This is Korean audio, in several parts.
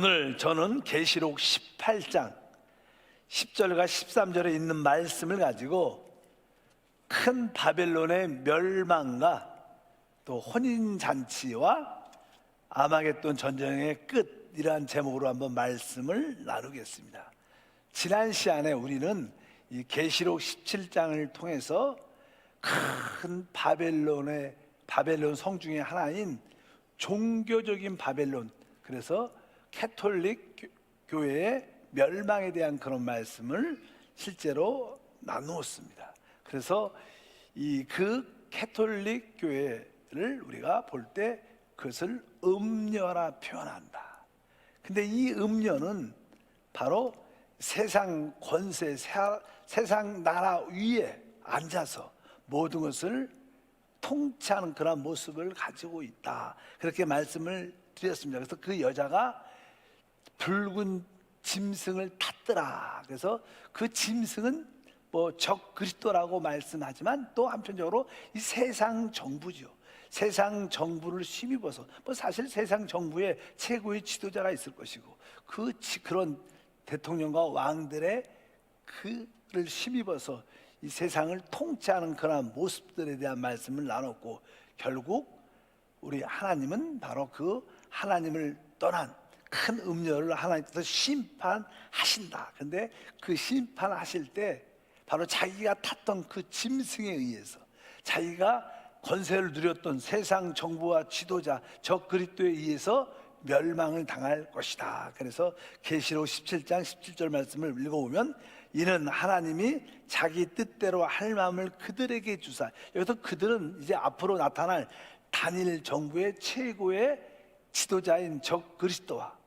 오늘 저는 계시록 18장 10절과 13절에 있는 말씀을 가지고 큰 바벨론의 멸망과 또 혼인잔치와 아마겟돈 전쟁의 끝이라는 제목으로 한번 말씀을 나누겠습니다. 지난 시간에 우리는 이 계시록 17장을 통해서 큰 바벨론 성 중에 하나인 종교적인 바벨론, 그래서 캐톨릭 교회의 멸망에 대한 그런 말씀을 실제로 나누었습니다. 그래서 그 캐톨릭 교회를 우리가 볼 때 그것을 음녀라 표현한다. 근데 이 음녀는 바로 세상 권세, 세상 나라 위에 앉아서 모든 것을 통치하는 그런 모습을 가지고 있다, 그렇게 말씀을 드렸습니다. 그래서 그 여자가 붉은 짐승을 탔더라. 그래서 그 짐승은 적 그리스도라고 말씀하지만 또 한편적으로 이 세상 정부죠. 세상 정부를 힘입어서 사실 세상 정부에 최고의 지도자가 있을 것이고 그런 대통령과 왕들의 그를 힘입어서 이 세상을 통치하는 그런 모습들에 대한 말씀을 나눴고, 결국 우리 하나님은 바로 그 하나님을 떠난 큰 음녀를 하나님께서 심판하신다. 근데 그 심판하실 때 바로 자기가 탔던 그 짐승에 의해서 자기가 권세를 누렸던 세상 정부와 지도자 적 그리스도에 의해서 멸망을 당할 것이다. 그래서 계시록 17장 17절 말씀을 읽어보면, 이는 하나님이 자기 뜻대로 할 마음을 그들에게 주사, 여기서 그들은 이제 앞으로 나타날 단일 정부의 최고의 지도자인 적 그리스도와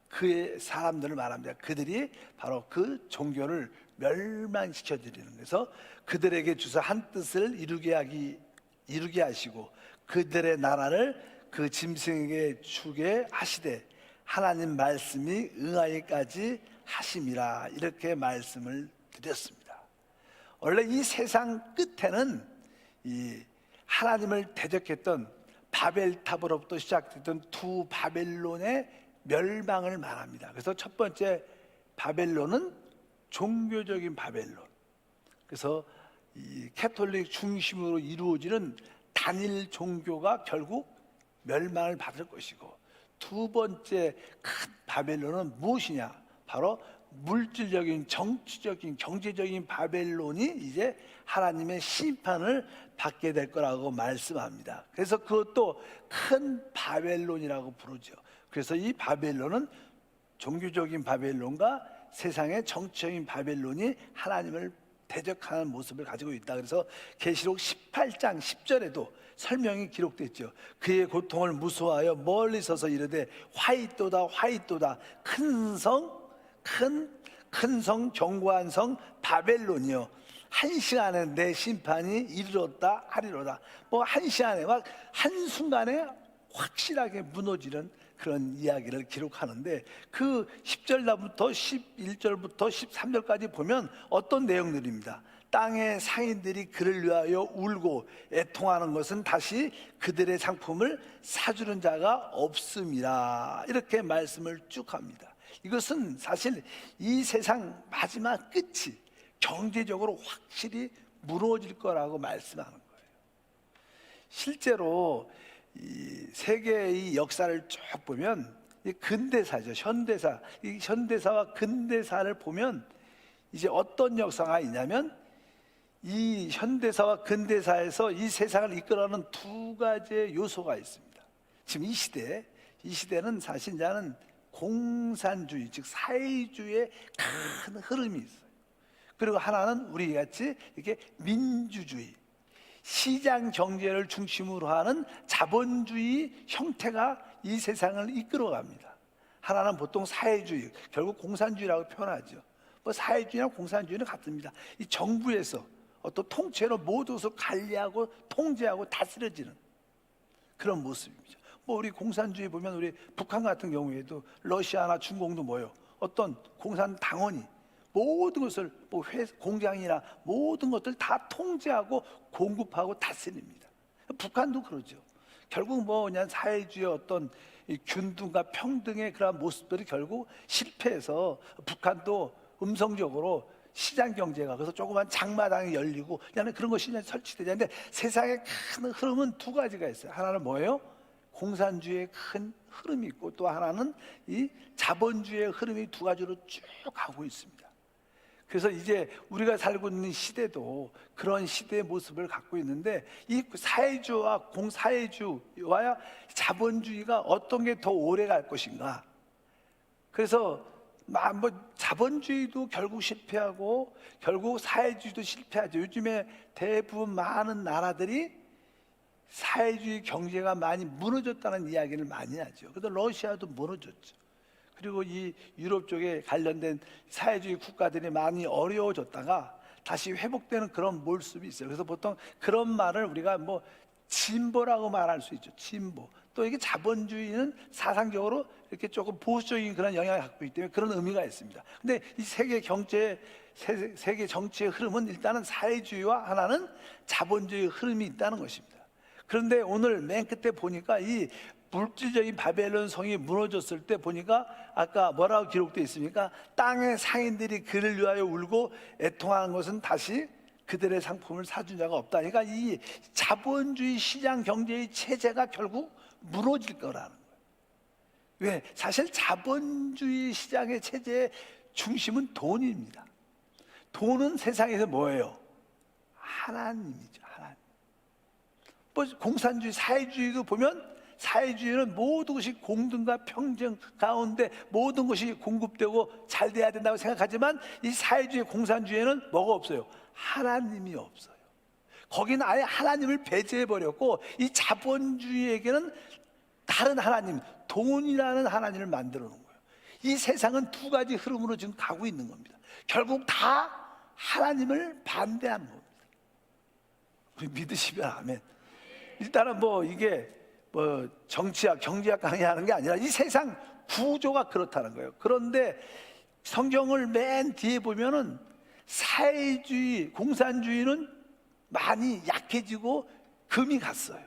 그의 사람들을 말합니다. 그들이 바로 그 종교를 멸망시켜 드리는, 그래서 그들에게 주사 한 뜻을 이루게 하시고 그들의 나라를 그 짐승에게 주게 하시되 하나님 말씀이 응하기까지 하심이라, 이렇게 말씀을 드렸습니다. 원래 이 세상 끝에는 이 하나님을 대적했던 바벨탑으로부터 시작됐던 두 바벨론의 멸망을 말합니다. 그래서 첫 번째 바벨론은 종교적인 바벨론, 그래서 이 캐톨릭 중심으로 이루어지는 단일 종교가 결국 멸망을 받을 것이고, 두 번째 큰 바벨론은 무엇이냐? 바로 물질적인, 정치적인, 경제적인 바벨론이 이제 하나님의 심판을 받게 될 거라고 말씀합니다. 그래서 그것도 큰 바벨론이라고 부르죠. 그래서 이 바벨론은 종교적인 바벨론과 세상의 정치적인 바벨론이 하나님을 대적하는 모습을 가지고 있다. 그래서 계시록 18장 10절에도 설명이 기록됐죠. 그의 고통을 무서워하여 멀리 서서 이르되 화이또다 화이또다, 큰 성 견고한 성 바벨론이여, 한 시간에 내 심판이 이르렀다 하리로다. 한 시간에 막 한순간에 확실하게 무너지는 그런 이야기를 기록하는데, 그 10절부터 11절부터 13절까지 보면 어떤 내용들입니다. 땅의 상인들이 그를 위하여 울고 애통하는 것은 다시 그들의 상품을 사주는 자가 없음이라, 이렇게 말씀을 쭉 합니다. 이것은 사실 이 세상 마지막 끝이 경제적으로 확실히 무너질 거라고 말씀하는 거예요. 실제로 이 세계의 역사를 쭉 보면 이 근대사죠. 현대사. 이 현대사와 근대사를 보면 이제 어떤 역사가 있냐면, 이 현대사와 근대사에서 이 세상을 이끌어가는 두 가지의 요소가 있습니다. 지금 이 시대는 사실 이제는 공산주의, 즉 사회주의의 큰 흐름이 있어요. 그리고 하나는 우리 같이 이렇게 민주주의, 시장 경제를 중심으로 하는 자본주의 형태가 이 세상을 이끌어갑니다. 하나는 보통 사회주의, 결국 공산주의라고 표현하죠. 사회주의나 공산주의는 같습니다. 이 정부에서 어떤 통째로 모든 것을 관리하고 통제하고 다스려지는 그런 모습입니다. 우리 공산주의 보면 우리 북한 같은 경우에도 러시아나 중공도 어떤 공산당원이 모든 것을 공장이나 모든 것들 다 통제하고 공급하고 다스립니다. 북한도 그러죠. 결국 그냥 사회주의 어떤 이 균등과 평등의 그런 모습들이 결국 실패해서 북한도 음성적으로 시장 경제가 그래서 조그만 장마당이 열리고 그다음에 그런 것이 설치되지 않는데 세상의 큰 흐름은 두 가지가 있어요. 하나는 뭐예요? 공산주의의 큰 흐름이 있고 또 하나는 이 자본주의의 흐름이 두 가지로 쭉 가고 있습니다. 그래서 이제 우리가 살고 있는 시대도 그런 시대의 모습을 갖고 있는데 이 사회주의와 공사회주의와 자본주의가 어떤 게 더 오래 갈 것인가. 그래서 뭐 자본주의도 결국 실패하고 결국 사회주의도 실패하죠. 요즘에 대부분 많은 나라들이 사회주의 경제가 많이 무너졌다는 이야기를 많이 하죠. 그래서 러시아도 무너졌죠. 그리고 이 유럽 쪽에 관련된 사회주의 국가들이 많이 어려워졌다가 다시 회복되는 그런 모습이 있어요. 그래서 보통 그런 말을 우리가 뭐 진보라고 말할 수 있죠. 진보. 또 이게 자본주의는 사상적으로 이렇게 조금 보수적인 그런 영향을 갖고 있기 때문에 그런 의미가 있습니다. 근데 이 세계 정치의 흐름은 일단은 사회주의와 하나는 자본주의 흐름이 있다는 것입니다. 그런데 오늘 맨 끝에 보니까 이 물질적인 바벨론 성이 무너졌을 때 보니까 아까 뭐라고 기록되어 있습니까? 땅의 상인들이 그를 위하여 울고 애통하는 것은 다시 그들의 상품을 사준 자가 없다. 그러니까 이 자본주의 시장 경제의 체제가 결국 무너질 거라는 거예요. 왜? 사실 자본주의 시장의 체제의 중심은 돈입니다. 돈은 세상에서 뭐예요? 하나님이죠. 하나님. 뭐 공산주의, 사회주의도 보면 사회주의는 모든 것이 공등과 평등 가운데 모든 것이 공급되고 잘 돼야 된다고 생각하지만 이 사회주의 공산주의에는 뭐가 없어요? 하나님이 없어요. 거기는 아예 하나님을 배제해버렸고 이 자본주의에게는 다른 하나님, 돈이라는 하나님을 만들어 놓은 거예요. 이 세상은 두 가지 흐름으로 지금 가고 있는 겁니다. 결국 다 하나님을 반대하는 겁니다. 우리 믿으시면 아멘. 일단은 뭐 이게 뭐 정치학, 경제학 강의하는 게 아니라 이 세상 구조가 그렇다는 거예요. 그런데 성경을 맨 뒤에 보면은 사회주의, 공산주의는 많이 약해지고 금이 갔어요.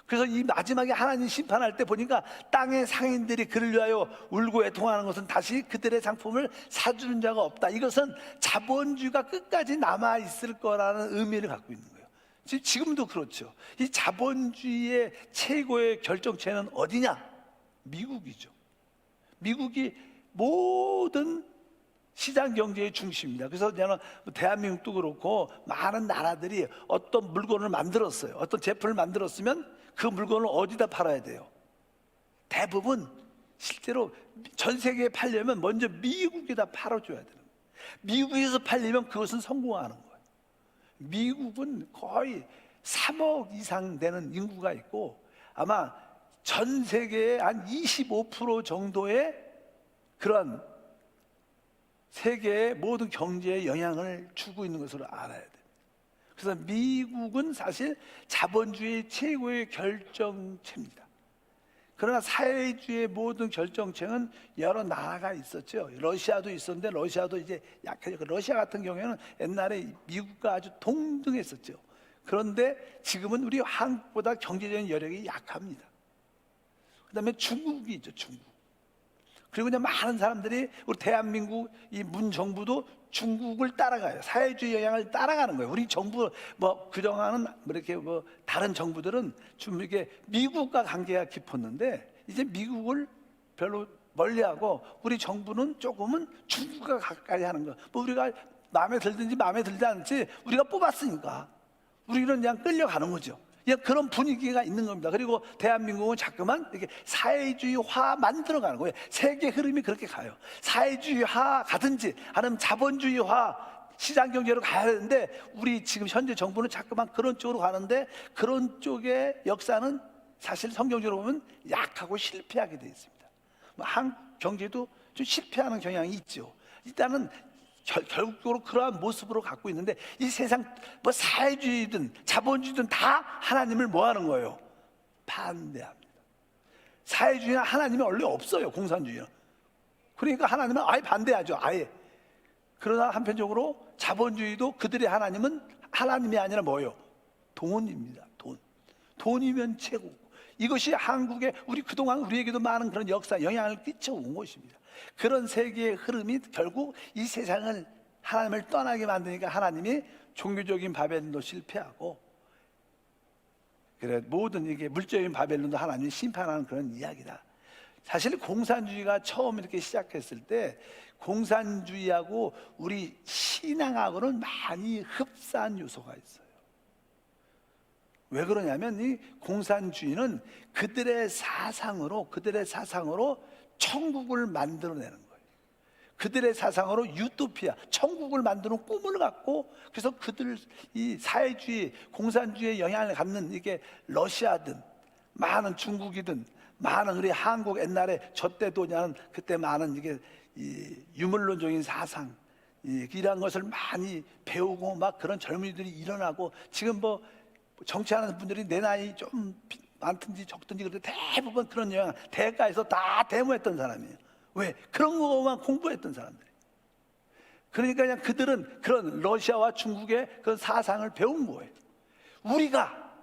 그래서 이 마지막에 하나님 심판할 때 보니까 땅의 상인들이 그를 위하여 울고 애통하는 것은 다시 그들의 상품을 사주는 자가 없다. 이것은 자본주의가 끝까지 남아있을 거라는 의미를 갖고 있는 거예요. 지금도 그렇죠. 이 자본주의의 최고의 결정체는 어디냐? 미국이죠. 미국이 모든 시장 경제의 중심입니다. 그래서 저는 대한민국도 그렇고 많은 나라들이 어떤 물건을 만들었어요. 어떤 제품을 만들었으면 그 물건을 어디다 팔아야 돼요? 대부분 실제로 전 세계에 팔려면 먼저 미국에다 팔아줘야 되는 거예요. 미국에서 팔리면 그것은 성공하는 거예요. 미국은 거의 3억 이상 되는 인구가 있고 아마 전 세계의 한 25% 정도의 그런 세계의 모든 경제에 영향을 주고 있는 것으로 알아야 돼요. 그래서 미국은 사실 자본주의 최고의 결정체입니다. 그러나 사회주의의 모든 결정체는 여러 나라가 있었죠. 러시아도 있었는데 러시아도 이제 약해져. 러시아 같은 경우에는 옛날에 미국과 아주 동등했었죠. 그런데 지금은 우리 한국보다 경제적인 여력이 약합니다. 그다음에 중국이 있죠. 중국. 그리고 이제 많은 사람들이 우리 대한민국 이 문 정부도 중국을 따라가요. 사회주의 영향을 따라가는 거예요. 우리 정부 뭐 그동안은 뭐 이렇게 뭐 다른 정부들은 좀 이렇게 미국과 관계가 깊었는데 이제 미국을 별로 멀리하고 우리 정부는 조금은 중국과 가까이 하는 거. 뭐 우리가 마음에 들든지 마음에 들지 않지 우리가 뽑았으니까 우리는 그냥 끌려가는 거죠. 그런 분위기가 있는 겁니다. 그리고 대한민국은 자꾸만 이렇게 사회주의화 만들어가는 거예요. 세계 흐름이 그렇게 가요. 사회주의화 가든지 아니면 자본주의화 시장 경제로 가야 되는데 우리 지금 현재 정부는 자꾸만 그런 쪽으로 가는데 그런 쪽의 역사는 사실 성경적으로 보면 약하고 실패하게 되어 있습니다. 한국 경제도 좀 실패하는 경향이 있죠. 일단은 결국적으로 그러한 모습으로 갖고 있는데 이 세상 뭐 사회주의든 자본주의든 다 하나님을 뭐 하는 거예요? 반대합니다. 사회주의는 하나님이 원래 없어요. 공산주의는. 그러니까 하나님은 아예 반대하죠. 아예. 그러나 한편적으로 자본주의도 그들의 하나님은 하나님이 아니라 뭐예요? 돈입니다. 돈. 돈이면 최고. 이것이 한국에 우리 그동안 우리에게도 많은 그런 역사 영향을 끼쳐온 것입니다. 그런 세계의 흐름이 결국 이 세상을 하나님을 떠나게 만드니까 하나님이 종교적인 바벨론도 실패하고, 그래 모든 이게 물질적인 바벨론도 하나님이 심판하는 그런 이야기다. 사실 공산주의가 처음 이렇게 시작했을 때 공산주의하고 우리 신앙하고는 많이 흡사한 요소가 있어요. 왜 그러냐면 이 공산주의는 그들의 사상으로 천국을 만들어내는 거예요. 그들의 사상으로 유토피아, 천국을 만드는 꿈을 갖고, 그래서 그들 이 사회주의, 공산주의의 영향을 갖는 이게 러시아든 많은 중국이든 많은 우리 한국 옛날에 저 때도 그때 많은 이게 이 유물론적인 사상 이런 것을 많이 배우고 막 그런 젊은이들이 일어나고, 지금 뭐 정치하는 분들이 내 나이 좀 많든지 적든지 그래도 대부분 그런 영향, 대가에서 다 데모했던 사람이에요. 왜? 그런 거만 공부했던 사람들이. 그러니까 그냥 그들은 그런 러시아와 중국의 그런 사상을 배운 거예요. 우리가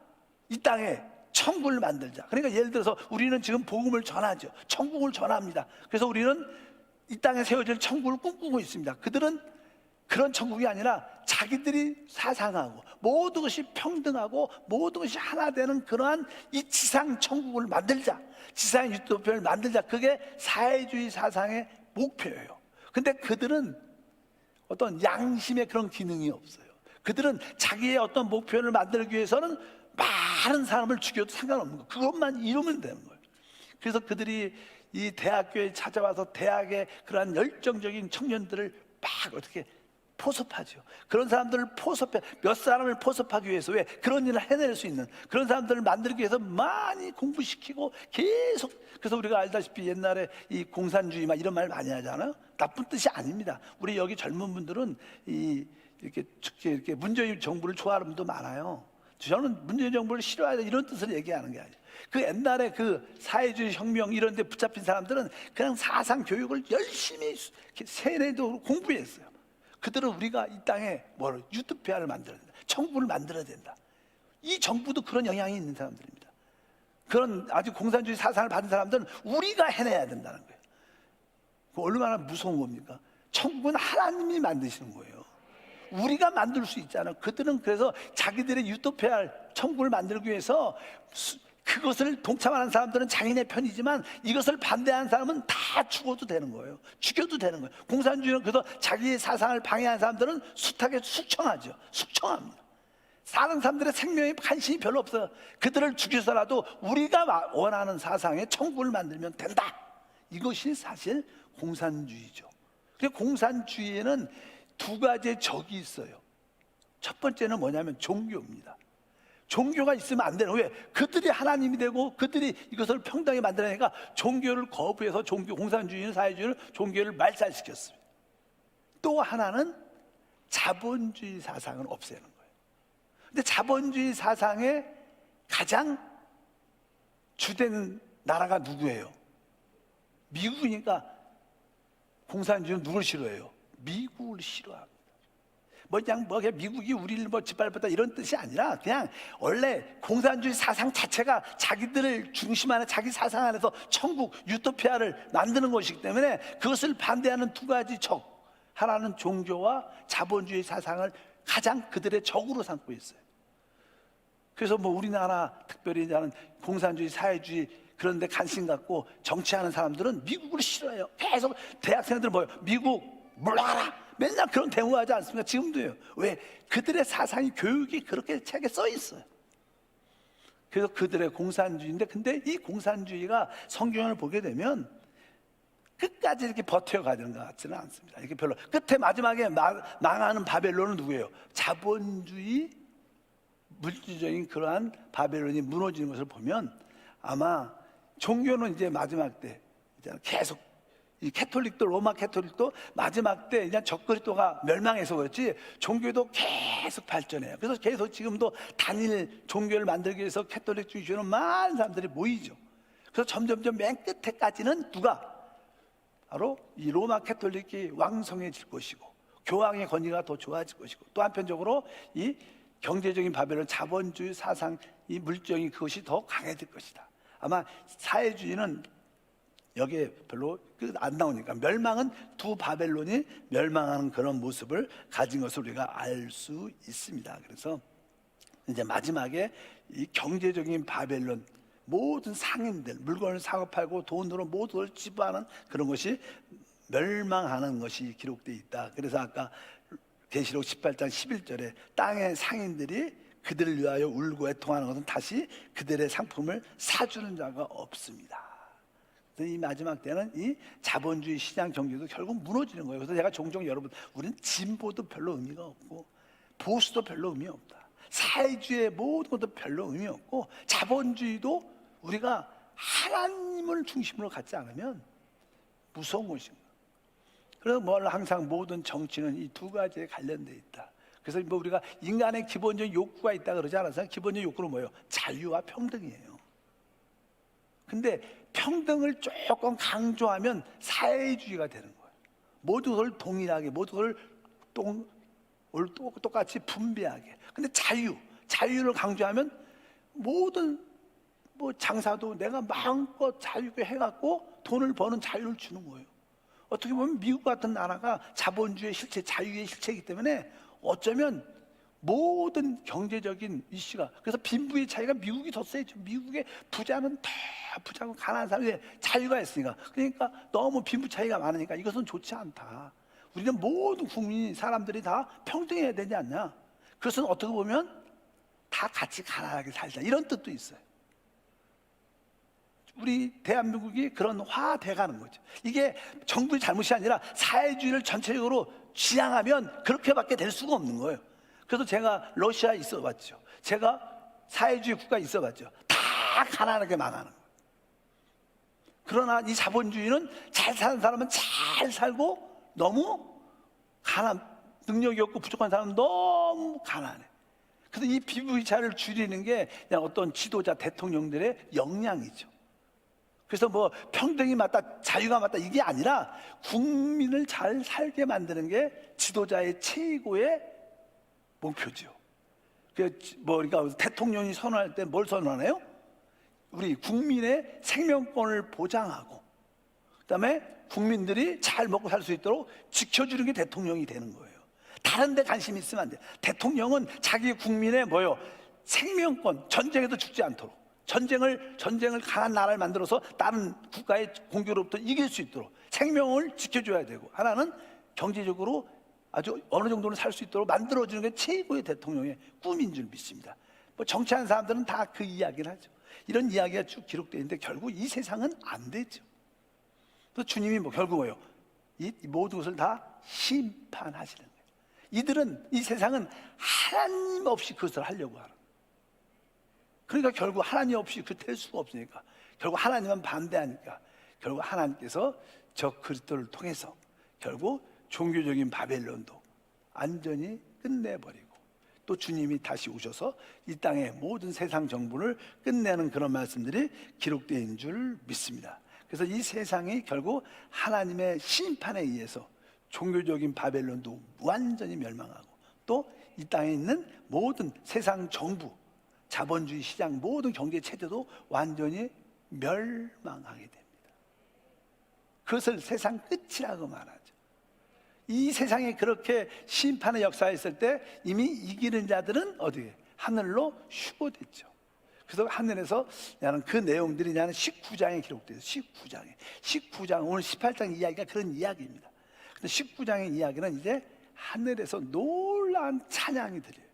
이 땅에 천국을 만들자. 그러니까 예를 들어서 우리는 지금 복음을 전하죠. 천국을 전합니다. 그래서 우리는 이 땅에 세워질 천국을 꿈꾸고 있습니다. 그들은 그런 천국이 아니라 자기들이 사상하고 모든 것이 평등하고 모든 것이 하나 되는 그러한 이 지상 천국을 만들자, 지상 유토피아를 만들자. 그게 사회주의 사상의 목표예요. 근데 그들은 어떤 양심의 그런 기능이 없어요. 그들은 자기의 어떤 목표를 만들기 위해서는 많은 사람을 죽여도 상관없는 거예요. 그것만 이루면 되는 거예요. 그래서 그들이 이 대학교에 찾아와서 대학의 그러한 열정적인 청년들을 막 어떻게 포섭하죠. 그런 사람들을 몇 사람을 포섭하기 위해서, 왜? 그런 일을 해낼 수 있는 그런 사람들을 만들기 위해서 많이 공부시키고 계속. 그래서 우리가 알다시피 옛날에 이 공산주의 막 이런 말 많이 하잖아요. 나쁜 뜻이 아닙니다. 우리 여기 젊은 분들은 이렇게 문재인 정부를 좋아하는 분도 많아요. 저는 문재인 정부를 싫어하는 이런 뜻을 얘기하는 게 아니에요. 그 옛날에 그 사회주의 혁명 이런 데 붙잡힌 사람들은 그냥 사상 교육을 열심히 세뇌도 공부했어요. 그들은 우리가 이 땅에 유토피아를 만들어야 된다, 천국을 만들어야 된다. 이 정부도 그런 영향이 있는 사람들입니다. 그런 아주 공산주의 사상을 받은 사람들은 우리가 해내야 된다는 거예요. 얼마나 무서운 겁니까? 천국은 하나님이 만드시는 거예요. 우리가 만들 수 있잖아요. 그들은 그래서 자기들의 유토피아 천국을 만들기 위해서 그것을 동참하는 사람들은 자기네 편이지만 이것을 반대하는 사람은 다 죽어도 되는 거예요. 죽여도 되는 거예요. 공산주의는 그래서 자기의 사상을 방해하는 사람들은 숱하게 숙청하죠. 숙청합니다. 사는 사람들의 생명에 관심이 별로 없어요. 그들을 죽여서라도 우리가 원하는 사상의 천국을 만들면 된다. 이것이 사실 공산주의죠. 그래서 공산주의에는 두 가지의 적이 있어요. 첫 번째는 뭐냐면 종교입니다. 종교가 있으면 안 되는, 왜? 그들이 하나님이 되고 그들이 이것을 평등하게 만들어내니까 종교를 거부해서 공산주의는 사회주의는 종교를 말살시켰습니다. 또 하나는 자본주의 사상을 없애는 거예요. 근데 자본주의 사상의 가장 주된 나라가 누구예요? 미국이니까 공산주의는 누굴 싫어해요? 미국을 싫어합니다. 그냥 미국이 우리를 짓밟았다 이런 뜻이 아니라, 그냥 원래 공산주의 사상 자체가 자기들을 중심하는 자기 사상 안에서 천국, 유토피아를 만드는 것이기 때문에 그것을 반대하는 두 가지 적, 하나는 종교와 자본주의 사상을 가장 그들의 적으로 삼고 있어요. 그래서 우리나라 특별히 나는 공산주의, 사회주의 그런 데 관심 갖고 정치하는 사람들은 미국을 싫어해요. 계속 대학생들 미국 물러가라 맨날 그런 대우하지 않습니까? 지금도요. 왜? 그들의 사상이, 교육이 그렇게 책에 써 있어요. 그래서 그들의 공산주의인데, 근데 이 공산주의가 성경을 보게 되면 끝까지 이렇게 버텨가는 것 같지는 않습니다. 이렇게 별로. 끝에 마지막에 망하는 바벨론은 누구예요? 자본주의, 물질적인 그러한 바벨론이 무너지는 것을 보면 아마 종교는 이제 마지막 때 이제 계속 이 캐톨릭도, 로마 캐톨릭도 마지막 때 그냥 적그리스도가 멸망해서 그렇지 종교도 계속 발전해요. 그래서 계속 지금도 단일 종교를 만들기 위해서 캐톨릭 중심으로 많은 사람들이 모이죠. 그래서 점점점 맨 끝에까지는 누가? 바로 이 로마 캐톨릭이 왕성해질 것이고 교황의 권위가 더 좋아질 것이고, 또 한편적으로 이 경제적인 바벨론, 자본주의 사상, 이 물적인 그것이 더 강해질 것이다. 아마 사회주의는 여기에 별로 안 나오니까 멸망은 두 바벨론이 멸망하는 그런 모습을 가진 것을 우리가 알 수 있습니다. 그래서 이제 마지막에 이 경제적인 바벨론, 모든 상인들, 물건을 사고 팔고 돈으로 모든 걸 지배하는 그런 것이 멸망하는 것이 기록되어 있다. 그래서 아까 계시록 18장 11절에 땅의 상인들이 그들을 위하여 울고 애통하는 것은 다시 그들의 상품을 사주는 자가 없습니다. 이 마지막 때는 이 자본주의 시장 경제도 결국 무너지는 거예요. 그래서 제가 종종 여러분, 우리는 진보도 별로 의미가 없고 보수도 별로 의미 없다. 사회주의의 모든 것도 별로 의미 없고 자본주의도 우리가 하나님을 중심으로 갖지 않으면 무서운 것입니다. 그래서 뭘 항상 모든 정치는 이 두 가지에 관련되어 있다. 그래서 뭐 우리가 인간의 기본적인 욕구가 있다 그러지 않았어요? 기본적인 욕구는 뭐예요? 자유와 평등이에요. 근데 평등을 조금 강조하면 사회주의가 되는 거예요. 모두를 동일하게, 모두를 똑같이 분배하게. 근데 자유를 강조하면 모든 뭐 장사도 내가 마음껏 자유롭게 해갖고 돈을 버는 자유를 주는 거예요. 어떻게 보면 미국 같은 나라가 자본주의의 실체, 자유의 실체이기 때문에 어쩌면 모든 경제적인 이슈가, 그래서 빈부의 차이가 미국이 더 세죠. 미국의 부자는 더 부자고 가난한 사람이 자유가 있으니까. 그러니까 너무 빈부 차이가 많으니까 이것은 좋지 않다. 우리는 모든 국민, 사람들이 다 평등해야 되지 않냐. 그것은 어떻게 보면 다 같이 가난하게 살자, 이런 뜻도 있어요. 우리 대한민국이 그런 화돼가는 거죠. 이게 정부의 잘못이 아니라 사회주의를 전체적으로 지향하면 그렇게밖에 될 수가 없는 거예요. 그래서 제가 러시아에 있어 봤죠. 제가 사회주의 국가에 있어 봤죠. 다 가난하게 망하는 거예요. 그러나 이 자본주의는 잘 사는 사람은 잘 살고, 너무 능력이 없고 부족한 사람은 너무 가난해. 그래서 이 빈부차를 줄이는 게 그냥 어떤 지도자, 대통령들의 역량이죠. 그래서 뭐 평등이 맞다, 자유가 맞다, 이게 아니라 국민을 잘 살게 만드는 게 지도자의 최고의 목표죠. 그러니까 대통령이 선언할 때 뭘 선언해요? 우리 국민의 생명권을 보장하고, 그다음에 국민들이 잘 먹고 살 수 있도록 지켜주는 게 대통령이 되는 거예요. 다른 데 관심 있으면 안 돼요. 대통령은 자기 국민의 생명권, 전쟁에도 죽지 않도록, 전쟁을 강한 나라를 만들어서 다른 국가의 공격으로부터 이길 수 있도록 생명을 지켜줘야 되고, 하나는 경제적으로 아주 어느 정도는 살 수 있도록 만들어주는 게 최고의 대통령의 꿈인 줄 믿습니다. 뭐 정치하는 사람들은 다 그 이야기를 하죠. 이런 이야기가 쭉 기록되어 있는데 결국 이 세상은 안 되죠. 그래서 주님이 결국 뭐예요? 이 모든 것을 다 심판하시는 거예요. 이들은, 이 세상은 하나님 없이 그것을 하려고 하는 거예요. 그러니까 결국 하나님 없이 될 수가 없으니까, 결국 하나님은 반대하니까 결국 하나님께서 저 그리스도를 통해서 결국 종교적인 바벨론도 완전히 끝내버리고, 또 주님이 다시 오셔서 이 땅의 모든 세상 정부를 끝내는 그런 말씀들이 기록되어 있는 줄 믿습니다. 그래서 이 세상이 결국 하나님의 심판에 의해서 종교적인 바벨론도 완전히 멸망하고, 또 이 땅에 있는 모든 세상 정부, 자본주의 시장, 모든 경제 체제도 완전히 멸망하게 됩니다. 그것을 세상 끝이라고 말하죠. 이 세상에 그렇게 심판의 역사가 있을 때 이미 이기는 자들은 어디에? 하늘로 휴보됐죠. 그래서 하늘에서 나는 그 내용들이 나는 19장에 기록돼요. 19장, 오늘 18장 이야기가 그런 이야기입니다. 근데 19장의 이야기는 이제 하늘에서 놀라운 찬양이 들려요.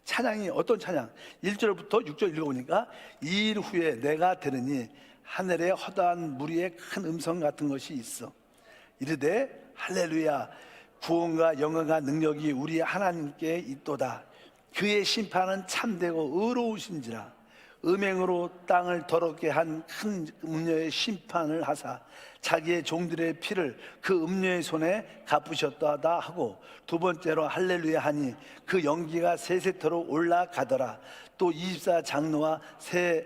찬양이 어떤 찬양? 1절부터 6절 읽어보니까, 이 일 후에 내가 들으니 하늘에 허다한 무리의 큰 음성 같은 것이 있어 이르되 할렐루야, 구원과 영광과 능력이 우리 하나님께 있도다. 그의 심판은 참되고 의로우신지라. 음행으로 땅을 더럽게 한 큰 음녀의 심판을 하사 자기의 종들의 피를 그 음녀의 손에 갚으셨다 하고, 두 번째로 할렐루야 하니 그 연기가 세세토록 올라가더라. 또 24장로와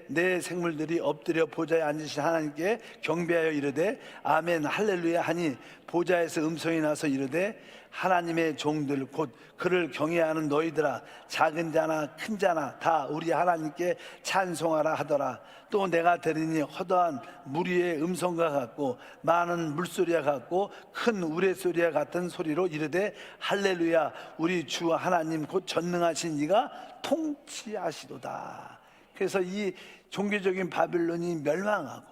네 생물들이 엎드려 보좌에 앉으신 하나님께 경배하여 이르되 아멘 할렐루야 하니 보좌에서 음성이 나서 이르되 하나님의 종들 곧 그를 경외하는 너희들아 작은 자나 큰 자나 다 우리 하나님께 찬송하라 하더라. 또 내가 들으니 허다한 무리의 음성과 같고 많은 물소리와 같고 큰 우레소리와 같은 소리로 이르되 할렐루야 우리 주 하나님 곧 전능하신 이가 통치하시도다. 그래서 이 종교적인 바벨론이 멸망하고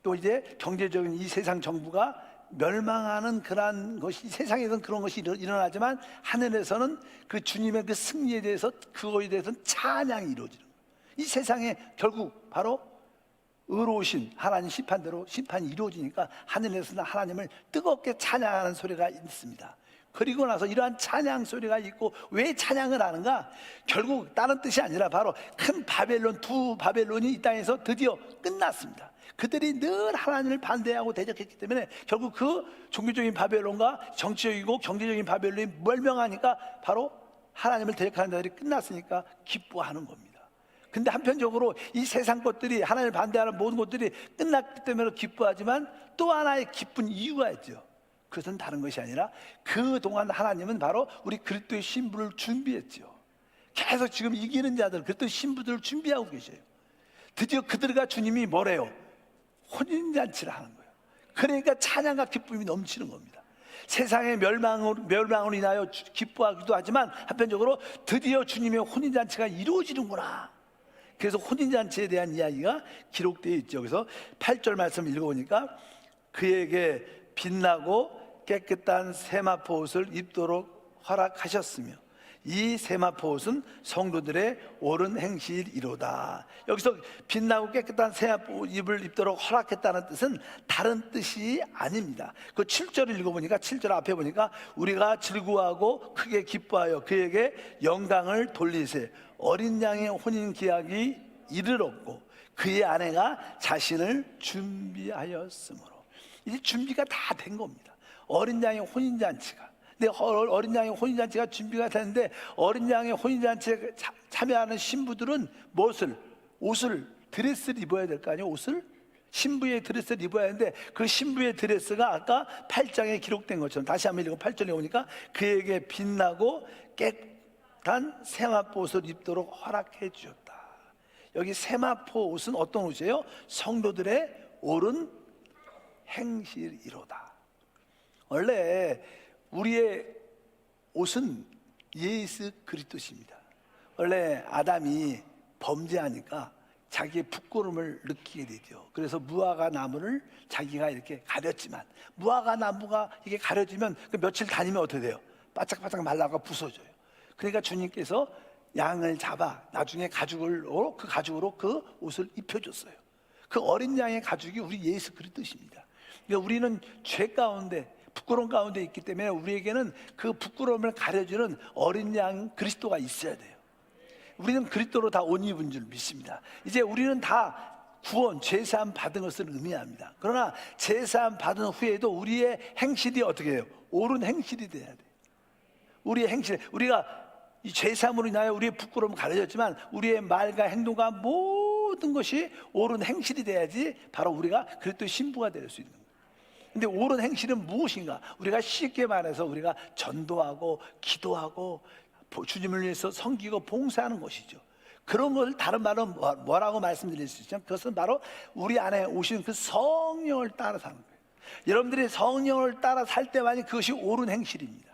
또 이제 경제적인 이 세상 정부가 멸망하는 그러한 것이, 세상에서는 그런 것이 일어나지만 하늘에서는 그 주님의 그 승리에 대해서, 그거에 대해서는 찬양이 이루어지는 거예요. 이 세상에 결국 바로 의로우신 하나님 심판대로 심판이 이루어지니까 하늘에서는 하나님을 뜨겁게 찬양하는 소리가 있습니다. 그리고 나서 이러한 찬양 소리가 있고, 왜 찬양을 하는가? 결국 다른 뜻이 아니라 바로 큰 바벨론, 두 바벨론이 이 땅에서 드디어 끝났습니다. 그들이 늘 하나님을 반대하고 대적했기 때문에 결국 그 종교적인 바벨론과 정치적이고 경제적인 바벨론이 멸명하니까 바로 하나님을 대적하는 자들이 끝났으니까 기뻐하는 겁니다. 근데 한편적으로 이 세상 것들이, 하나님을 반대하는 모든 것들이 끝났기 때문에 기뻐하지만 또 하나의 기쁜 이유가 있죠. 그것은 다른 것이 아니라 그동안 하나님은 바로 우리 그리스도의 신부를 준비했죠. 계속 지금 이기는 자들, 그리스도의 신부들을 준비하고 계셔요. 드디어 그들과 주님이 뭐래요? 혼인잔치를 하는 거예요. 그러니까 찬양과 기쁨이 넘치는 겁니다. 세상의 멸망으로 인하여 기뻐하기도 하지만 한편적으로 드디어 주님의 혼인잔치가 이루어지는구나. 그래서 혼인잔치에 대한 이야기가 기록되어 있죠. 그래서 8절 말씀 읽어보니까 그에게 빛나고 깨끗한 세마포 옷을 입도록 허락하셨으며 이 세마포 옷은 성도들의 옳은 행실이로다. 여기서 빛나고 깨끗한 세마포 옷을 입도록 허락했다는 뜻은 다른 뜻이 아닙니다. 그 7절을 읽어보니까, 7절 앞에 보니까 우리가 즐거워하고 크게 기뻐하여 그에게 영광을 돌리세. 어린 양의 혼인 기약이 이르렀고 그의 아내가 자신을 준비하였으므로. 이제 준비가 다 된 겁니다. 어린 양의 혼인잔치가. 근데 어린 양의 혼인잔치가 준비가 되는데, 어린 양의 혼인잔치에 참여하는 신부들은 옷을, 드레스를 입어야 될 거 아니에요? 옷을? 신부의 드레스를 입어야 하는데, 그 신부의 드레스가 아까 8장에 기록된 것처럼, 다시 한번 읽고 8절에 오니까 그에게 빛나고 깨끗한 세마포 옷을 입도록 허락해 주셨다. 여기 세마포 옷은 어떤 옷이에요? 성도들의 옳은 행실이로다. 원래 우리의 옷은 예수 그리스도십니다. 원래 아담이 범죄하니까 자기의 부끄러움을 느끼게 되죠. 그래서 무화과 나무를 자기가 이렇게 가렸지만, 무화과 나무가 이게 가려지면 그 며칠 다니면 어떻게 돼요? 바짝바짝 말라가 부서져요. 그러니까 주님께서 양을 잡아 나중에 가죽으로 그 옷을 입혀줬어요. 그 어린 양의 가죽이 우리 예수 그리스도십니다. 그러니까 우리는 죄 가운데, 부끄러움 가운데 있기 때문에 우리에게는 그 부끄러움을 가려주는 어린 양 그리스도가 있어야 돼요. 우리는 그리스도로 다 옷 입은 줄 믿습니다. 이제 우리는 다 구원, 죄사함 받은 것을 의미합니다. 그러나 죄사함 받은 후에도 우리의 행실이 어떻게 해요? 옳은 행실이 돼야 돼요. 우리의 행실, 우리가 이 죄사함으로 인하여 우리의 부끄러움을 가려졌지만 우리의 말과 행동과 모든 것이 옳은 행실이 돼야지 바로 우리가 그리스도의 신부가 될 수 있는 거예요. 근데 옳은 행실은 무엇인가? 우리가 쉽게 말해서 우리가 전도하고 기도하고 주님을 위해서 섬기고 봉사하는 것이죠. 그런 것을 다른 말로 뭐라고 말씀드릴 수 있죠? 그것은 바로 우리 안에 오신 그 성령을 따라 사는 거예요. 여러분들이 성령을 따라 살 때만이 그것이 옳은 행실입니다.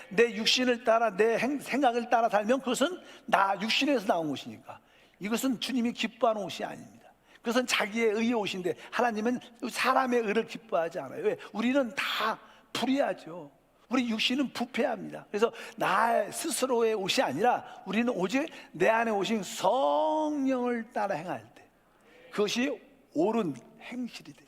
내 육신을 따라, 내 생각을 따라 살면 그것은 나 육신에서 나온 것이니까 이것은 주님이 기뻐하는 것이 아닙니다. 그것은 자기의 의의 옷인데 하나님은 사람의 의를 기뻐하지 않아요. 왜? 우리는 다 불의하죠. 우리 육신은 부패합니다. 그래서 나 스스로의 옷이 아니라 우리는 오직 내 안에 오신 성령을 따라 행할 때 그것이 옳은 행실이 돼요.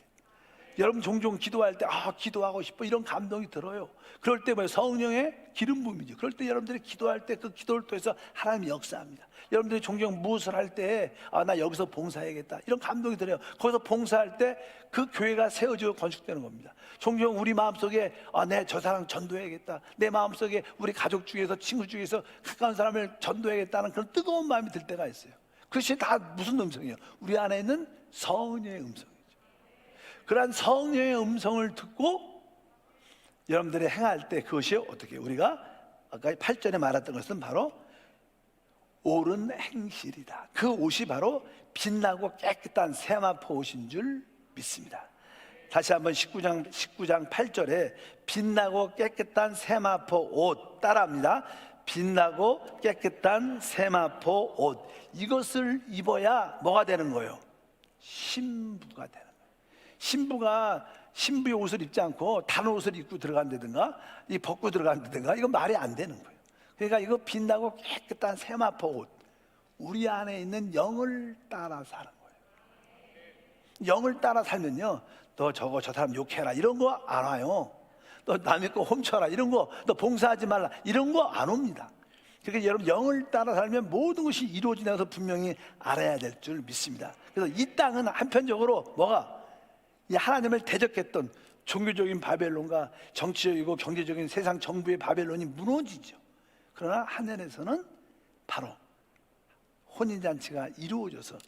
여러분 종종 기도할 때 기도하고 싶어 이런 감동이 들어요. 그럴 때 성령의 기름 부음이죠. 그럴 때 여러분들이 기도할 때 그 기도를 통해서 하나님이 역사합니다. 여러분들이 종종 무엇을 할 때 나 여기서 봉사해야겠다 이런 감동이 들어요. 거기서 봉사할 때 그 교회가 세워지고 건축되는 겁니다. 종종 우리 마음속에 저 사람 전도해야겠다, 내 마음속에 우리 가족 중에서 친구 중에서 가까운 사람을 전도해야겠다는 그런 뜨거운 마음이 들 때가 있어요. 그것이 다 무슨 음성이에요? 우리 안에 있는 성령의 음성이죠. 그러한 성령의 음성을 듣고 여러분들이 행할 때 그것이 어떻게, 우리가 아까 8절에 말했던 것은 바로 옳은 행실이다. 그 옷이 바로 빛나고 깨끗한 세마포 옷인 줄 믿습니다. 다시 한번 19장 8절에 빛나고 깨끗한 세마포 옷 따라합니다. 빛나고 깨끗한 세마포 옷, 이것을 입어야 뭐가 되는 거예요? 신부가 되는 거예요. 신부가 신부의 옷을 입지 않고 다른 옷을 입고 들어간다든가 이 벗고 들어간다든가 이건 말이 안 되는 거예요. 그러니까 이거 빛나고 깨끗한 세마포 옷, 우리 안에 있는 영을 따라 사는 거예요. 영을 따라 살면요, 너 저거 저 사람 욕해라 이런 거 안 와요. 너 남의 거 훔쳐라 이런 거, 너 봉사하지 말라 이런 거 안 옵니다. 그러니까 여러분, 영을 따라 살면 모든 것이 이루어진다고 해서 분명히 알아야 될 줄 믿습니다. 그래서 이 땅은 한편적으로 뭐가, 이 하나님을 대적했던 종교적인 바벨론과 정치적이고 경제적인 세상 정부의 바벨론이 무너지죠. 그러나 하늘에서는 바로 혼인잔치가 이루어져서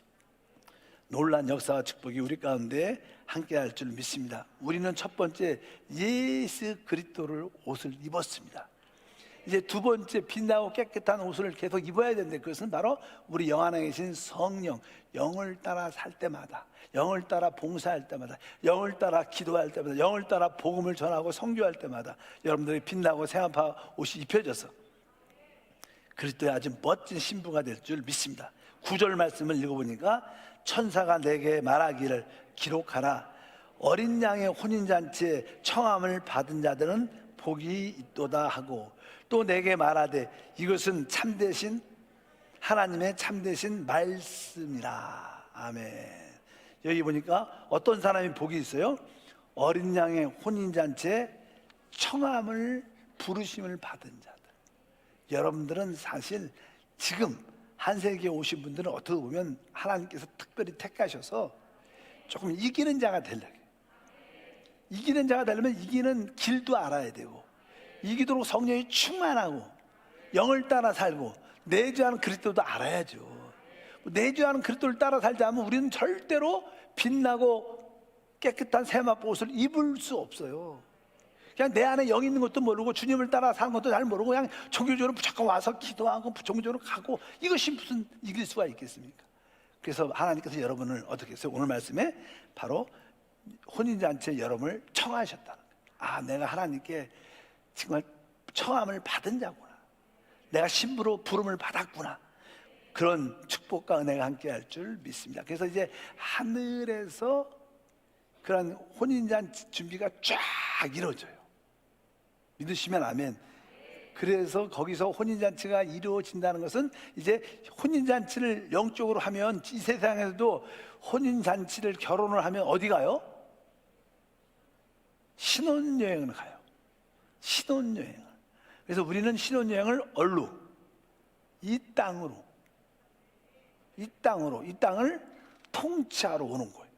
놀란 역사와 축복이 우리 가운데 함께할 줄 믿습니다. 우리는 첫 번째 예수 그리스도를 옷을 입었습니다. 이제 두 번째 빛나고 깨끗한 옷을 계속 입어야 되는데, 그것은 바로 우리 영 안에 계신 성령, 영을 따라 살 때마다, 영을 따라 봉사할 때마다, 영을 따라 기도할 때마다, 영을 따라 복음을 전하고 선교할 때마다 여러분들이 빛나고 세마포 옷이 입혀져서 그리스도의 아주 멋진 신부가 될 줄 믿습니다. 9절 말씀을 읽어보니까 천사가 내게 말하기를 기록하라. 어린 양의 혼인잔치에 청함을 받은 자들은 복이 있도다 하고, 또 내게 말하되 이것은 참되신 하나님의 참되신 말씀이라. 아멘. 여기 보니까 어떤 사람이 복이 있어요? 어린 양의 혼인잔치에 청함을 부르심을 받은 자들. 여러분들은 사실 지금 한 세기에 오신 분들은 어떻게 보면 하나님께서 특별히 택하셔서 조금 이기는 자가 되려고. 이기는 자가 되려면 이기는 길도 알아야 되고, 이기도록 성령이 충만하고 영을 따라 살고 내주하는 그리스도도 알아야죠. 내주하는 그리스도를 따라 살지 않으면 우리는 절대로 빛나고 깨끗한 세마포 옷을 입을 수 없어요. 그냥 내 안에 영 있는 것도 모르고 주님을 따라 사는 것도 잘 모르고 그냥 종교적으로 무조건 와서 기도하고 종교적으로 가고, 이것이 무슨 이길 수가 있겠습니까? 그래서 하나님께서 여러분을 어떻게 했어요? 오늘 말씀에 바로 혼인잔치에 여러분을 청하셨다는 거예요. 아, 내가 하나님께 정말 청함을 받은 자구나, 내가 신부로 부름을 받았구나, 그런 축복과 은혜가 함께 할 줄 믿습니다. 그래서 이제 하늘에서 그런 혼인잔치 준비가 쫙 이루어져요. 믿으시면 아멘. 그래서 거기서 혼인잔치가 이루어진다는 것은, 이제 혼인잔치를 영적으로 하면 이 세상에서도 혼인잔치를 결혼을 하면 어디 가요? 신혼여행을 가요. 신혼여행을. 그래서 우리는 신혼여행을 얼로? 이 땅으로, 이 땅을 통치하러 오는 거예요.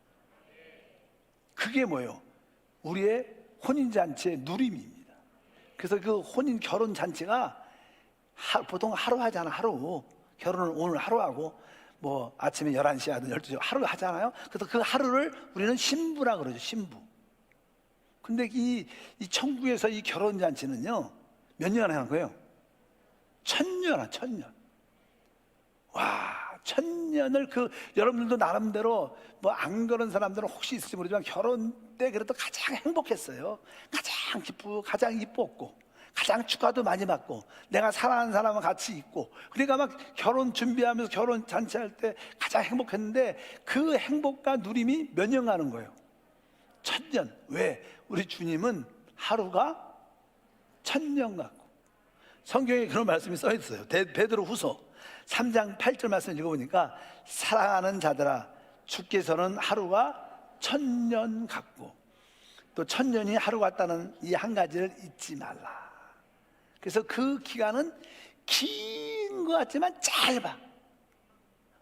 그게 뭐예요? 우리의 혼인잔치의 누림입니다. 그래서 그 혼인 결혼 잔치가 보통 하루 하잖아. 하루 결혼을 오늘 하루 하고, 뭐 아침에 11시 하든 12시 하루 하잖아요. 그래서 그 하루를 우리는 신부라 그러죠. 신부. 근데 이 천국에서 이 결혼 잔치는요, 몇 년 하는 거예요? 1000년. 와, 1000년을 여러분들도 나름대로 뭐 안 그런 사람들은 혹시 있을지 모르지만 결혼 때 그래도 가장 행복했어요. 가장 기쁘고 가장 이뻤고 가장 축하도 많이 받고 내가 사랑하는 사람과 같이 있고, 그러니까 막 결혼 준비하면서 결혼 잔치할 때 가장 행복했는데, 그 행복과 누림이 몇 년 가는 거예요? 1000년. 왜? 우리 주님은 하루가 1000년 같고. 성경에 그런 말씀이 써 있어요. 베드로 후서 3장 8절 말씀 읽어보니까, 사랑하는 자들아, 주께서는 하루가 1000년 같고 또 1000년이 하루 같다는 이 한 가지를 잊지 말라. 그래서 그 기간은 긴 것 같지만 짧아.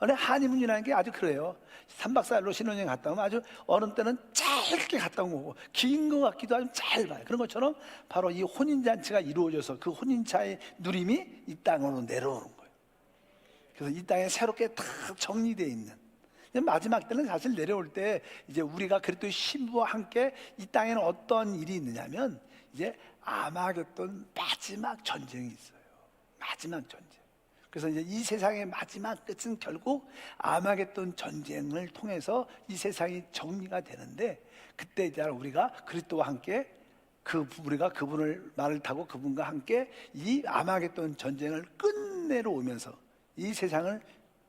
원래 한의문이라는 게 아주 그래요. 3박 4일로 신혼여행 갔다 오면 아주 어느 때는 짧게 갔다 온 거고, 긴 것 같기도 하지만 짧아요. 그런 것처럼 바로 이 혼인잔치가 이루어져서 그 혼인차의 누림이 이 땅으로 내려오는 거예요. 그래서 이 땅에 새롭게 다 정리되어 있는, 마지막 때는 사실 내려올 때 이제 우리가 그리스도의 신부와 함께 이 땅에는 어떤 일이 있느냐면, 이제 아마겟돈 마지막 전쟁이 있어요. 마지막 전쟁. 그래서 이제 이 세상의 마지막 끝은 결국 아마겟돈 전쟁을 통해서 이 세상이 정리가 되는데, 그때 이제 우리가 그리스도와 함께 우리가 그분을 말을 타고 그분과 함께 이 아마겟돈 전쟁을 끝내러 오면서 이 세상을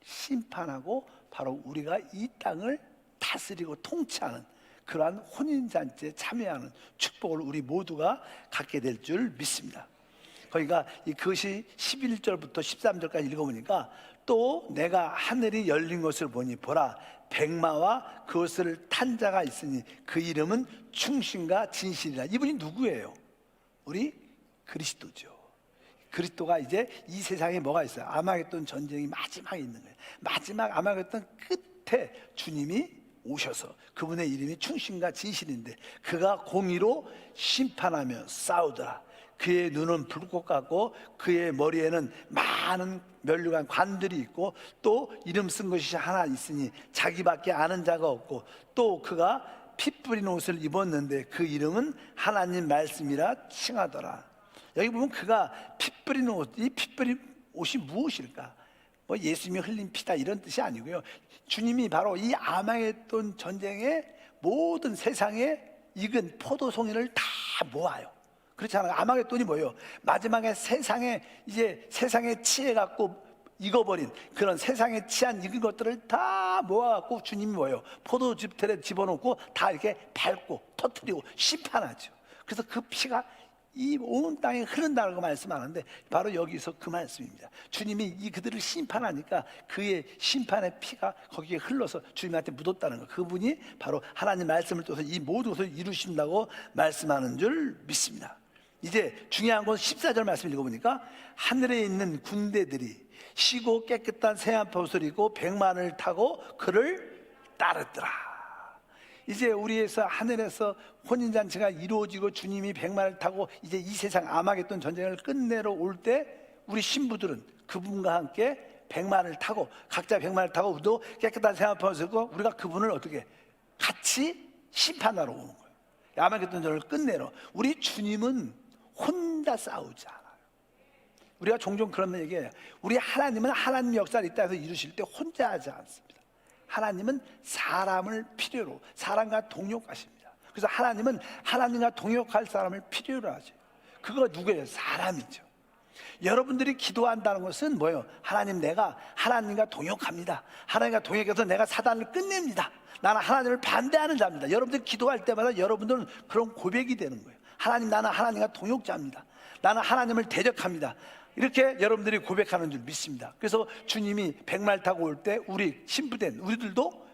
심판하고 바로 우리가 이 땅을 다스리고 통치하는 그러한 혼인잔치에 참여하는 축복을 우리 모두가 갖게 될 줄 믿습니다. 그러니까 그것이 11절부터 13절까지 읽어보니까, 또 내가 하늘이 열린 것을 보니 보라 백마와 그것을 탄 자가 있으니 그 이름은 충신과 진실이라. 이분이 누구예요? 우리 그리스도죠. 그리스도가 이제 이 세상에 뭐가 있어요? 아마겟돈 전쟁이 마지막에 있는 거예요. 마지막 아마겟돈 끝에 주님이 오셔서, 그분의 이름이 충신과 진실인데 그가 공의로 심판하며 싸우더라. 그의 눈은 불꽃 같고 그의 머리에는 많은 면류관 관들이 있고, 또 이름 쓴 것이 하나 있으니 자기밖에 아는 자가 없고, 또 그가 피 뿌린 옷을 입었는데 그 이름은 하나님 말씀이라 칭하더라. 여기 보면 그가 피 뿌린 옷, 이 피 뿌린 옷이 무엇일까? 뭐 예수님이 흘린 피다 이런 뜻이 아니고요, 주님이 바로 이 아마겟돈 전쟁의 모든 세상에 익은 포도송이를 다 모아요. 그렇잖아요. 아마겟돈이 뭐예요? 마지막에 세상에 취해갖고 익어버린 그런 세상에 취한 익은 것들을 다 모아갖고 주님이 뭐예요? 포도즙틀에 집어넣고 다 이렇게 밟고 터뜨리고 심판하죠. 그래서 그 피가 이 온 땅에 흐른다는 거 말씀하는데, 바로 여기서 그 말씀입니다. 주님이 그들을 심판하니까 그의 심판의 피가 거기에 흘러서 주님한테 묻었다는 거. 그분이 바로 하나님 말씀을 통해서 이 모든 것을 이루신다고 말씀하는 줄 믿습니다. 이제 중요한 건 14절 말씀 읽어보니까, 하늘에 있는 군대들이 시고 깨끗한 새한 옷을 입고 백마를 타고 그를 따르더라. 이제 우리에서 하늘에서 혼인잔치가 이루어지고 주님이 백마를 타고 이제 이 세상 아마겟돈 전쟁을 끝내러 올 때, 우리 신부들은 그분과 함께 백마를 타고, 각자 백마를 타고 우리도 깨끗한 새한 옷을 입고 우리가 그분을 어떻게 같이 심판하러 오는 거예요. 아마겟돈 전쟁을 끝내러. 우리 주님은 혼자 싸우지 않아요. 우리가 종종 그런 얘기해요. 우리 하나님은 하나님 역사를 이 땅에서 이루실 때 혼자 하지 않습니다. 하나님은 사람을 필요로, 사람과 동역하십니다. 그래서 하나님은 하나님과 동역할 사람을 필요로 하죠. 그거 누구예요? 사람이죠. 여러분들이 기도한다는 것은 뭐예요? 하나님, 내가 하나님과 동역합니다. 하나님과 동역해서 내가 사단을 끝냅니다. 나는 하나님을 반대하는 자입니다. 여러분들이 기도할 때마다 여러분들은 그런 고백이 되는 거예요. 하나님, 나는 하나님과 동역자입니다. 나는 하나님을 대적합니다. 이렇게 여러분들이 고백하는 줄 믿습니다. 그래서 주님이 백마를 타고 올 때 우리 신부된 우리들도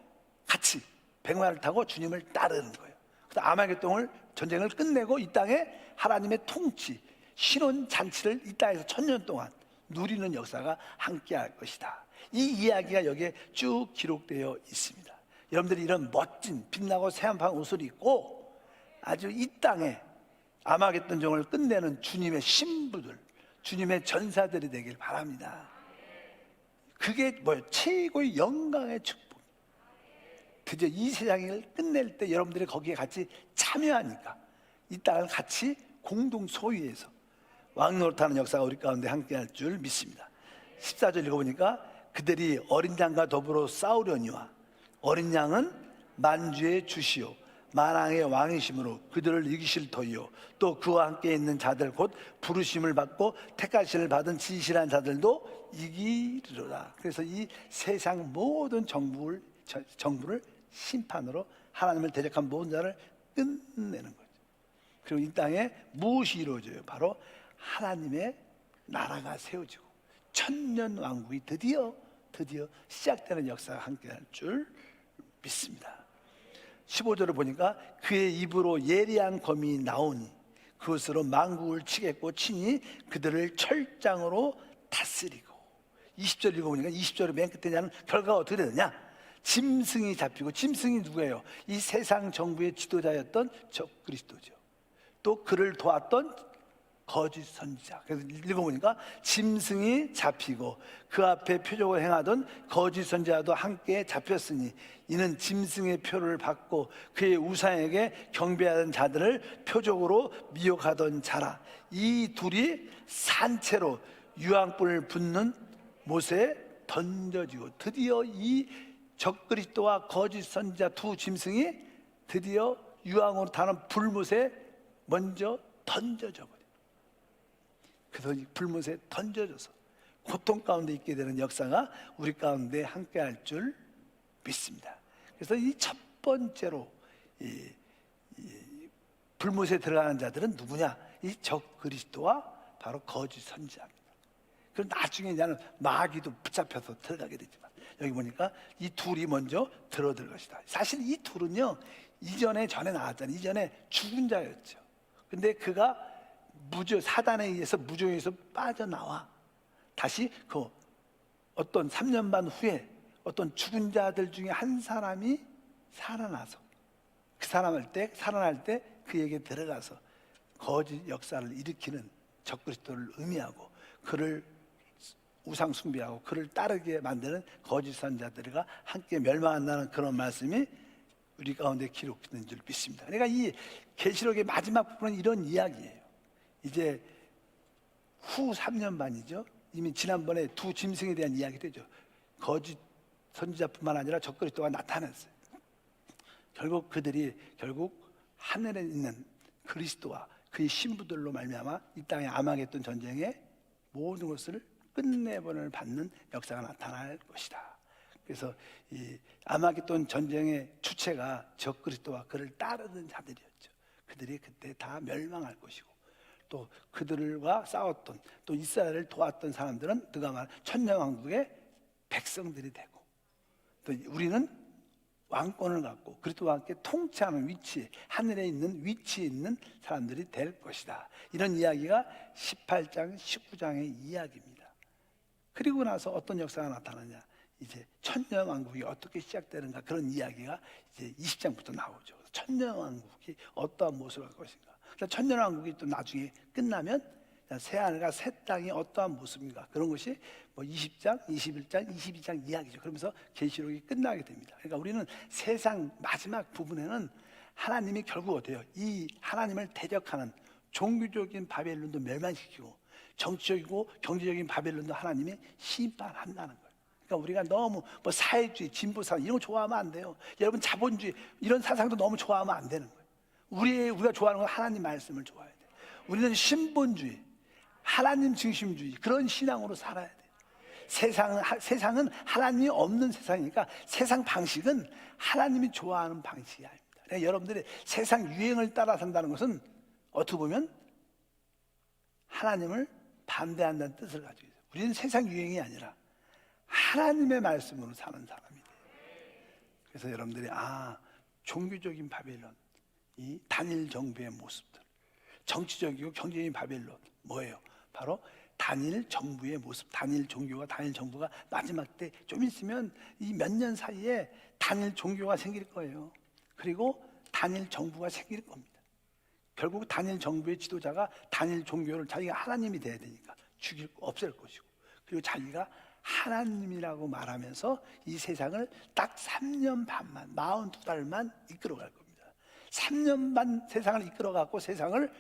같이 백마를 타고 주님을 따르는 거예요. 그래서 아마겟돈 전쟁을 끝내고 이 땅에 하나님의 통치, 신혼 잔치를 이 땅에서 1000년 동안 누리는 역사가 함께할 것이다. 이 이야기가 여기에 쭉 기록되어 있습니다. 여러분들이 이런 멋진 빛나고 새한판 옷을 입고 아주 이 땅에 아마겟돈 전쟁을 끝내는 주님의 신부들, 주님의 전사들이 되길 바랍니다. 그게 뭐예요? 최고의 영광의 축복. 드디어 이 세상을 끝낼 때 여러분들이 거기에 같이 참여하니까 이 땅을 같이 공동 소유해서 왕노릇하는 역사가 우리 가운데 함께할 줄 믿습니다. 14절 읽어보니까, 그들이 어린 양과 더불어 싸우려니와 어린 양은 만주의 주시오 만왕의 왕이심으로 그들을 이기실 터이요 또 그와 함께 있는 자들 곧 부르심을 받고 택하심을 받은 진실한 자들도 이기리로다. 그래서 이 세상 모든 정부를 심판으로 하나님을 대적한 모든 자를 끝내는 거죠. 그리고 이 땅에 무엇이 이루어져요? 바로 하나님의 나라가 세워지고 1000년 왕국이 드디어 시작되는 역사가 함께할 줄 믿습니다. 15절을 보니까, 그의 입으로 예리한 검이 나오니 그것으로 만국을 치겠고 친히 그들을 철장으로 다스리고. 20절 읽어보니까 20절의 맨 끝에냐는 결과가 어떻게 되느냐? 짐승이 잡히고. 짐승이 누구예요? 이 세상 정부의 지도자였던 저 그리스도죠. 또 그를 도왔던 거짓 선지자. 그래서 읽어보니까 짐승이 잡히고 그 앞에 표적을 행하던 거짓 선지자도 함께 잡혔으니 이는 짐승의 표를 받고 그의 우상에게 경배하던 자들을 표적으로 미혹하던 자라. 이 둘이 산채로 유황불을 붓는 못에 던져지고, 드디어 이 적그리스도와 거짓 선지자 두 짐승이 드디어 유황으로 타는 불못에 먼저 던져져 버려요. 그래서 이 불못에 던져져서 고통 가운데 있게 되는 역사가 우리 가운데 함께 할 줄 믿습니다. 그래서 이 첫 번째로 이 불못에 들어가는 자들은 누구냐? 이 적그리스도와 바로 거짓 선지자입니다. 그럼 나중에 이제는 마귀도 붙잡혀서 들어가게 되지만, 여기 보니까 이 둘이 먼저 들어들 것이다. 사실 이 둘은요, 전에 나왔잖아요. 이전에 죽은 자였죠. 근데 그가 사단에 의해서 무정에서 빠져나와 다시 그 어떤 3년 반 후에 어떤 죽은 자들 중에 한 사람이 살아나서 그 살아날 때 그에게 들어가서 거짓 역사를 일으키는 적그리스도를 의미하고 그를 우상 숭배하고 그를 따르게 만드는 거짓 선자들과 함께 멸망한다는 그런 말씀이 우리 가운데 기록된 줄 믿습니다. 그러니까 이 계시록의 마지막 부분은 이런 이야기예요. 이제 후 3년 반이죠. 이미 지난번에 두 짐승에 대한 이야기도 했죠. 거짓 선지자뿐만 아니라 적그리스도가 나타났어요. 그들이 하늘에 있는 그리스도와 그의 신부들로 말미암아 이 땅에 아마겟돈 전쟁에 모든 것을 끝내버림을 받는 역사가 나타날 것이다. 그래서 이 아마겟돈 전쟁의 주체가 적그리스도와 그를 따르는 자들이었죠. 그들이 그때 다 멸망할 것이고, 또 그들과 싸웠던, 또 이스라엘을 도왔던 사람들은 누가 말한 천년왕국의 백성들이 되고, 또 우리는 왕권을 갖고 그리스도와 함께 통치하는 위치에, 하늘에 있는 위치에 있는 사람들이 될 것이다. 이런 이야기가 18장, 19장의 이야기입니다. 그리고 나서 어떤 역사가 나타나냐? 이제 천년왕국이 어떻게 시작되는가, 그런 이야기가 이제 20장부터 나오죠. 천년왕국이 어떠한 모습을 할 것인가. 천년왕국이 또 나중에 끝나면 새하늘과 새 땅이 어떠한 모습인가, 그런 것이 뭐 20장, 21장, 22장 이야기죠. 그러면서 계시록이 끝나게 됩니다. 그러니까 우리는 세상 마지막 부분에는 하나님이 결국 어때요? 이 하나님을 대적하는 종교적인 바벨론도 멸망시키고 정치적이고 경제적인 바벨론도 하나님이 심판한다는 거예요. 그러니까 우리가 너무 뭐 사회주의, 진보사상 이런 거 좋아하면 안 돼요. 여러분, 자본주의 이런 사상도 너무 좋아하면 안 되는 거예요. 우리가 좋아하는 건 하나님 말씀을 좋아해야 돼요. 우리는 신본주의, 하나님 중심주의, 그런 신앙으로 살아야 돼요. 세상은 하나님이 없는 세상이니까 세상 방식은 하나님이 좋아하는 방식이 아닙니다. 그러니까 여러분들이 세상 유행을 따라 산다는 것은 어떻게 보면 하나님을 반대한다는 뜻을 가지고 있어요. 우리는 세상 유행이 아니라 하나님의 말씀으로 사는 사람이 돼요. 그래서 여러분들이 종교적인 바벨론, 이 단일 정부의 모습들, 정치적이고 경제적인 바벨론 뭐예요? 바로 단일 정부의 모습, 단일 종교와 단일 정부가 마지막 때 좀 있으면 이 몇 년 사이에 단일 종교가 생길 거예요. 그리고 단일 정부가 생길 겁니다. 결국 단일 정부의 지도자가 단일 종교를 자기가 하나님이 돼야 되니까 없앨 것이고, 그리고 자기가 하나님이라고 말하면서 이 세상을 딱 3년 반만, 42달만 이끌어갈 겁니다. 3년 반 세상을 이끌어갖고 세상을,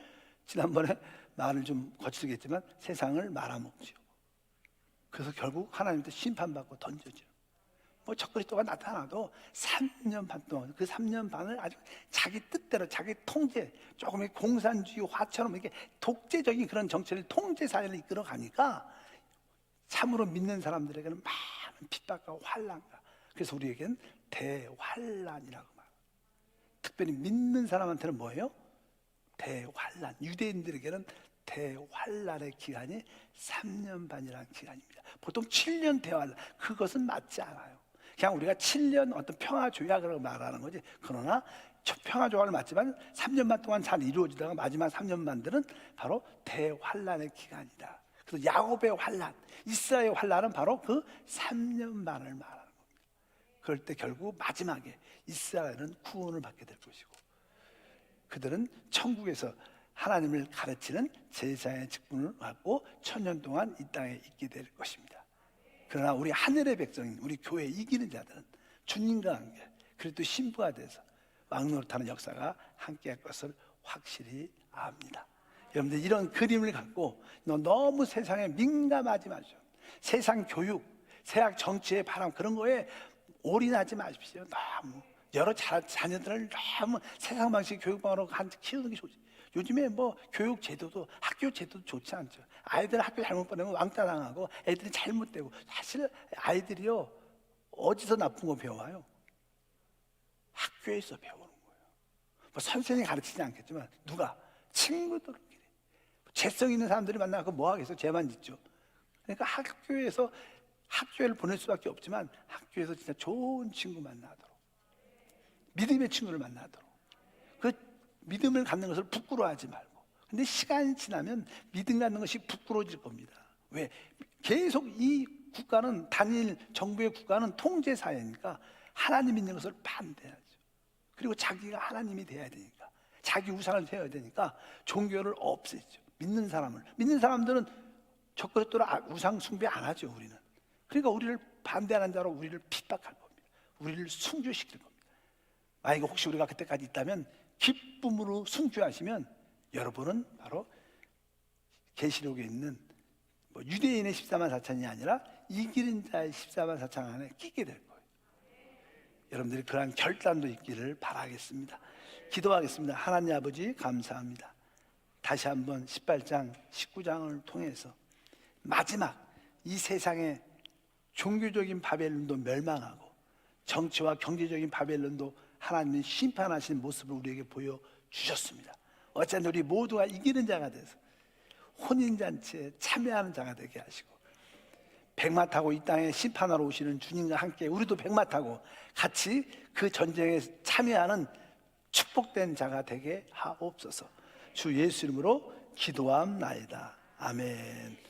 지난번에 말을 좀 거칠겠지만 세상을 말아먹죠. 그래서 결국 하나님한테 심판받고 던져져. 뭐 적그리스도가 나타나도 3년 반 동안, 그 3년 반을 아주 자기 뜻대로, 자기 통제, 조금 공산주의 화처럼 이렇게 독재적인 그런 정치를, 통제 사회를 이끌어 가니까 참으로 믿는 사람들에게는 많은 핍박과 환난과, 그래서 우리에게는 대환난이라고 말합니다. 특별히 믿는 사람한테는 뭐예요? 대환난. 유대인들에게는 대환난의 기간이 3년 반이라는 기간입니다. 보통 7년 대환난, 그것은 맞지 않아요. 그냥 우리가 7년 어떤 평화조약을 말하는 거지. 그러나 평화조약을 맞지만 3년 반 동안 잘 이루어지다가 마지막 3년 반들은 바로 대환난의 기간이다. 그래서 야곱의 환난, 이스라엘의 환난은 바로 그 3년 반을 말하는 겁니다. 그럴 때 결국 마지막에 이스라엘은 구원을 받게 될 것이고, 그들은 천국에서 하나님을 가르치는 제사의 직분을 갖고 1000년 동안 이 땅에 있게 될 것입니다. 그러나 우리 하늘의 백성인 우리 교회 이기는 자들은 주님과 함께 그리고 또 신부가 돼서 왕노릇하는 역사가 함께할 것을 확실히 압니다. 여러분들 이런 그림을 갖고 너무 세상에 민감하지 마십시오. 세상 교육, 세상 정치의 바람 그런 거에 올인하지 마십시오. 너무 여러 자녀들을 너무 세상 방식 교육방으로 키우는 게 좋지. 요즘에 뭐 교육 제도도 학교 제도도 좋지 않죠. 아이들 학교 잘못 보내면 왕따 당하고 애들이 잘못되고 사실 아이들이요 어디서 나쁜 거 배워요? 학교에서 배우는 거예요. 뭐 선생님이 가르치지 않겠지만 누가 친구들끼리 재성 있는 사람들이 만나고 뭐 하겠어? 죄만 짓죠. 그러니까 학교에서 학교를 보낼 수밖에 없지만 학교에서 진짜 좋은 친구 만나도록 믿음의 친구를 만나도록 그 믿음을 갖는 것을 부끄러워하지 말고. 근데 시간이 지나면 믿음 갖는 것이 부끄러워질 겁니다. 왜? 계속 이 국가는 단일 정부의 국가는 통제 사회니까 하나님 믿는 것을 반대하죠. 그리고 자기가 하나님이 돼야 되니까 자기 우상을 세워야 되니까 종교를 없애죠. 믿는 사람들은 적그리스도로 우상 숭배 안 하죠. 우리는. 그러니까 우리를 반대하는 자로 우리를 핍박할 겁니다. 우리를 순교시킬 겁니다. 만약에 혹시 우리가 그때까지 있다면 기쁨으로 순교하시면 여러분은 바로 계시록에 있는 뭐 유대인의 14만 4천이 아니라 이기는 자의 14만 4천 안에 끼게 될 거예요. 여러분들이 그러한 결단도 있기를 바라겠습니다. 기도하겠습니다. 하나님 아버지 감사합니다. 다시 한번 18장 19장을 통해서 마지막 이 세상의 종교적인 바벨론도 멸망하고 정치와 경제적인 바벨론도 하나님이 심판하신 모습을 우리에게 보여주셨습니다. 어쨌든 우리 모두가 이기는 자가 돼서 혼인잔치에 참여하는 자가 되게 하시고 백마 타고 이 땅에 심판하러 오시는 주님과 함께 우리도 백마 타고 같이 그 전쟁에 참여하는 축복된 자가 되게 하옵소서. 주 예수 이름으로 기도함나이다. 아멘.